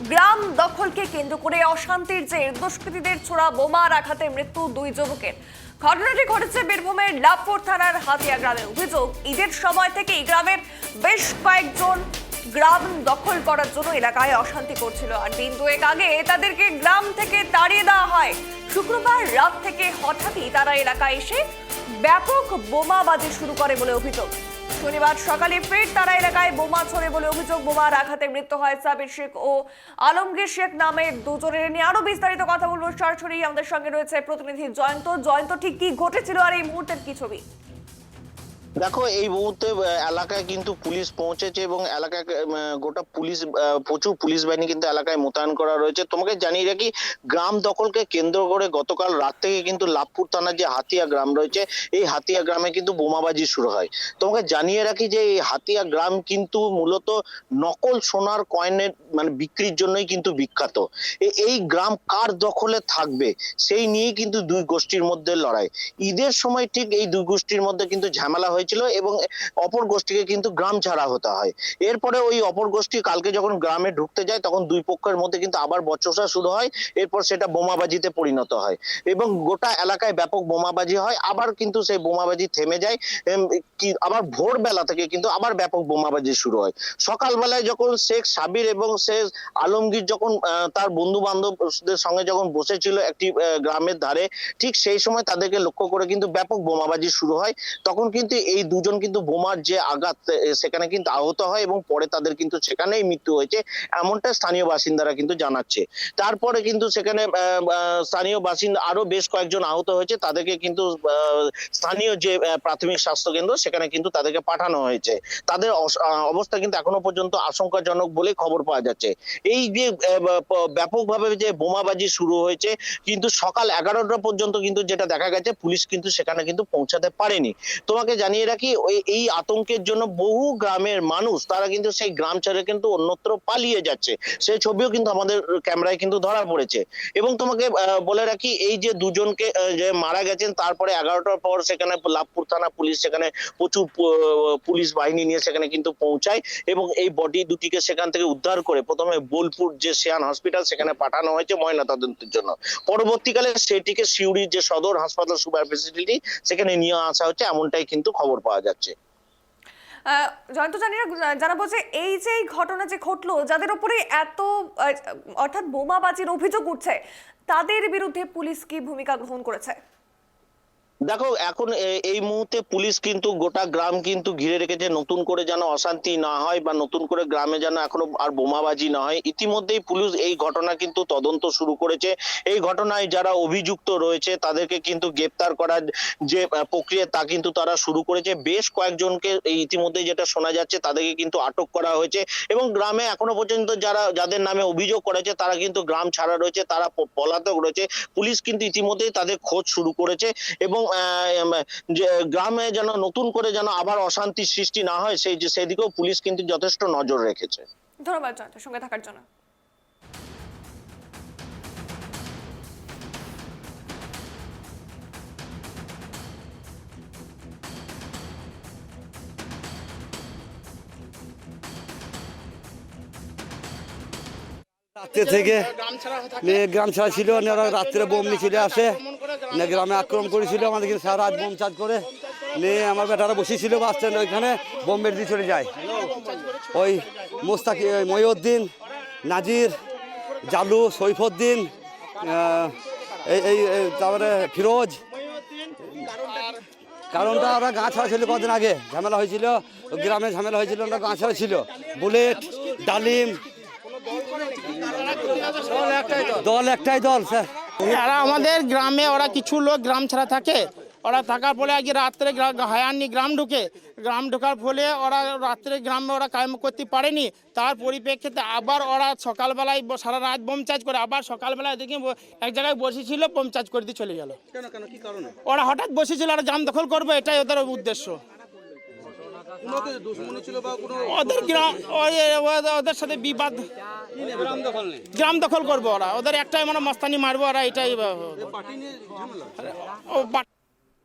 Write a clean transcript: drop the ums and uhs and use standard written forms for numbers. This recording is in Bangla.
গ্রাম দখলকে কেন্দ্র করে অশান্তির জের দুষ্কৃতীদের ছোড়া বোমার আঘাতে মৃত্যু দুই যুবকের। ঘটনাটি ঘটেছে বীরভূমের লাভপুর থানার হাতিয়া গ্রামে। অভিযোগ, ঈদের সময় থেকে এই গ্রামের বেশ কয়েকজন গ্রাম দখল করার জন্য এলাকায় অশান্তি করছিল, আর দিন দুয়েক আগে তাদেরকে গ্রাম থেকে তাড়িয়ে দেওয়া হয়। শুক্রবার রাত থেকে হঠাৎই তারা এলাকায় এসে ব্যাপক বোমাবাজি শুরু করে বলে অভিযোগ। শনিবার সকালে ফের তারা এলাকায় বোমা ছোড়ে বলে অভিযোগ। বোমার আঘাতে মৃত্যু হয় সাবির শেখ ও আলমগীর শেখ নামের দুজনের। নিয়ে আরো বিস্তারিত কথা বলবো সরাসরি আমাদের সঙ্গে রয়েছে প্রতিনিধি জয়ন্ত। জয়ন্ত, ঠিক কি ঘটেছিল আর এই মুহূর্তের কি ছবি? দেখো, এই মুহূর্তে এলাকায় কিন্তু পুলিশ পৌঁছেছে এবং এলাকায় গোটা পুলিশ প্রচুর পুলিশ বাহিনী কিন্তু এলাকায় মোতায়েন করা রয়েছে। তোমাকে জানিয়ে রাখি, গ্রাম দখলকে কেন্দ্র করে গতকাল রাত থেকে কিন্তু লাভপুর থানার যে হাতিয়া গ্রাম রয়েছে, এই হাতিয়া গ্রামে কিন্তু বোমাবাজি শুরু হয়। তোমাকে জানিয়ে রাখি যে এই হাতিয়া গ্রাম কিন্তু মূলত নকল সোনার কয়েনের বিক্রির জন্যই কিন্তু বিখ্যাত। এই গ্রাম কার দখলে থাকবে সেই নিয়েই কিন্তু দুই গোষ্ঠীর মধ্যে লড়াই। ঈদের সময় ঠিক এই দুই গোষ্ঠীর মধ্যে কিন্তু ঝামেলা হয়েছিল এবং অপর গোষ্ঠীকে কিন্তু গ্রাম ছাড়া হতে হয়। এরপরে ওই অপর গোষ্ঠী কালকে যখন গ্রামে ঢুকতে যায় তখন দুই পক্ষের মধ্যে কিন্তু আবার বচসা শুরু হয়। এরপর সেটা বোমাবাজিতে পরিণত হয় এবং গোটা এলাকায় ব্যাপক বোমাবাজি হয়। আবার কিন্তু সেই বোমাবাজি থেমে যায়, আবার ভোরবেলা থেকে কিন্তু আবার ব্যাপক বোমাবাজি শুরু হয়। সকালবেলায় যখন শেখ সাবির এবং শেখ আলমগীর যখন তার বন্ধু বান্ধবদের সঙ্গে যখন বসেছিল একটি গ্রামের ধারে, ঠিক সেই সময় তাদেরকে লক্ষ্য করে কিন্তু ব্যাপক বোমাবাজি শুরু হয়। তখন কিন্তু এই দুজন কিন্তু বোমার যে আঘাত সেখানে কিন্তু আহত হয় এবং পরে তাদের কিন্তু সেখানেই মৃত্যু হয়েছে, এমনটা স্থানীয় বাসিন্দারা কিন্তু জানাচ্ছে। তারপরে কিন্তু সেখানে স্থানীয় বাসিন্দা আরো বেশ কয়েকজন আহত হয়েছে, তাদেরকে কিন্তু স্থানীয় যে প্রাথমিক স্বাস্থ্য কেন্দ্র সেখানে কিন্তু তাদেরকে পাঠানো হয়েছে। তাদের অবস্থা কিন্তু এখনো পর্যন্ত আশঙ্কাজনক বলে খবর পাওয়া যাচ্ছে। এই যে ব্যাপকভাবে যে বোমাবাজি শুরু হয়েছে, কিন্তু সকাল 11টা পর্যন্ত কিন্তু যেটা দেখা গেছে পুলিশ কিন্তু সেখানে কিন্তু পৌঁছাতে পারেনি। তোমাকে জানিয়ে রাখি, এই আতঙ্কের জন্য বহু গ্রামের মানুষ তারা কিন্তু সেই গ্রাম ছেড়ে কিন্তু অন্যত্র পালিয়ে যাচ্ছে। সেই ছবিও কিন্তু আমাদের ক্যামেরায় কিন্তু ধরা পড়েছে। এবং তোমাকে বলে রাখি, এই যে দুজনকে যে মারা গেছেন তারপরে 11টার পর সেখানে লাভপুর থানা পুলিশ সেখানে প্রচুর পুলিশ বাহিনী নিয়ে সেখানে কিন্তু পৌঁছায় এবং এই বডি দুটিকে সেখান থেকে উদ্ধার করে প্রথমে বোলপুর যে সিয়ান হসপিটাল সেখানে পাঠানো হয়েছে ময়নাতদন্তের জন্য। পরবর্তীকালে সেটিকে সিউড়ির যে সদর হাসপাতাল সুপার ফেসিলিটি সেখানে নিয়ে আসা হচ্ছে, এমনটাই কিন্তু খবর পাওয়া যাচ্ছে। জয়ন্ত, জানাবো যে এই যে ঘটনা যে ঘটলো, যাদের উপরে এত অর্থাৎ বোমাবাজির অভিযোগ উঠছে, তাদের বিরুদ্ধে পুলিশ কি ভূমিকা গ্রহণ করেছে? দেখো, এখন এই মুহূর্তে পুলিশ কিন্তু গোটা গ্রাম কিন্তু ঘিরে রেখেছে, নতুন করে যেন অশান্তি না হয় বা নতুন করে গ্রামে যেন এখনো আর বোমাবাজি না হয়। ইতিমধ্যেই পুলিশ এই ঘটনা কিন্তু তদন্ত শুরু করেছে। এই ঘটনায় যারা অভিযুক্ত রয়েছে তাদেরকে কিন্তু গ্রেপ্তার করার যে প্রক্রিয়া তা কিন্তু তারা শুরু করেছে। বেশ কয়েকজনকে ইতিমধ্যে যেটা শোনা যাচ্ছে তাদেরকে কিন্তু আটক করা হয়েছে এবং গ্রামে এখনো পর্যন্ত যাদের নামে অভিযোগ করেছে তারা কিন্তু গ্রাম ছাড়া রয়েছে, তারা পলাতক রয়েছে। পুলিশ কিন্তু ইতিমধ্যেই তাদের খোঁজ শুরু করেছে এবং যে গ্রামে যেন নতুন করে যেন আবার অশান্তি সৃষ্টি না হয় সেদিকেও পুলিশ কিন্তু যথেষ্ট নজর রেখেছে। ধন্যবাদ জয়ন্ত সঙ্গে থাকার জন্য। রাত্রে থেকে গ্রাম ছাড়া ছিল, ওরা রাত্রে বোম নিয়ে চলে আসে, গ্রামে আক্রমণ করেছিল, আমাদের কিন্তু সারা রাত বোম চার্জ করে নিয়ে আমার বেটারা বসেছিল বাস স্ট্যান্ড, ওইখানে বোম মেরে দিয়ে চলে যায়। ওই মোস্তাকি, মহিউদ্দিন, নাজির, জালু, সৈফুদ্দিন, এই তারপরে ফিরোজ। কারণটা ওরা গাঁ ছাড়া ছিল, কদিন আগে ঝামেলা হয়েছিল, গ্রামে ঝামেলা হয়েছিল, ওরা গাঁ ছাড়া ছিল। বুলেট, ডালিম দল, একটাই দল স্যার। এরা আমাদের গ্রামে, ওরা কিছু লোক গ্রাম ছাড়া থাকে, ওরা থাকার ফলে আজকে রাত্রে হায়ানি গ্রাম ঢোকার ফলে ওরা রাত্রে গ্রামে ওরা কায়েম করতে পারেনি। তার পরিপ্রেক্ষিতে আবার ওরা সকালবেলায় সারা রাত বোম চার্জ করে, আবার সকালবেলায় দেখি এক জায়গায় বসেছিল, বোম চার্জ করে দিয়ে চলে গেল। ওরা হঠাৎ বসেছিল, ওরা জাম দখল করবে, এটাই ওদের উদ্দেশ্য। ওদের সাথে বিবাদ, গ্রাম দখল করবো ওরা, ওদের একটাই মস্তানি মারবো ওরা, এটাই।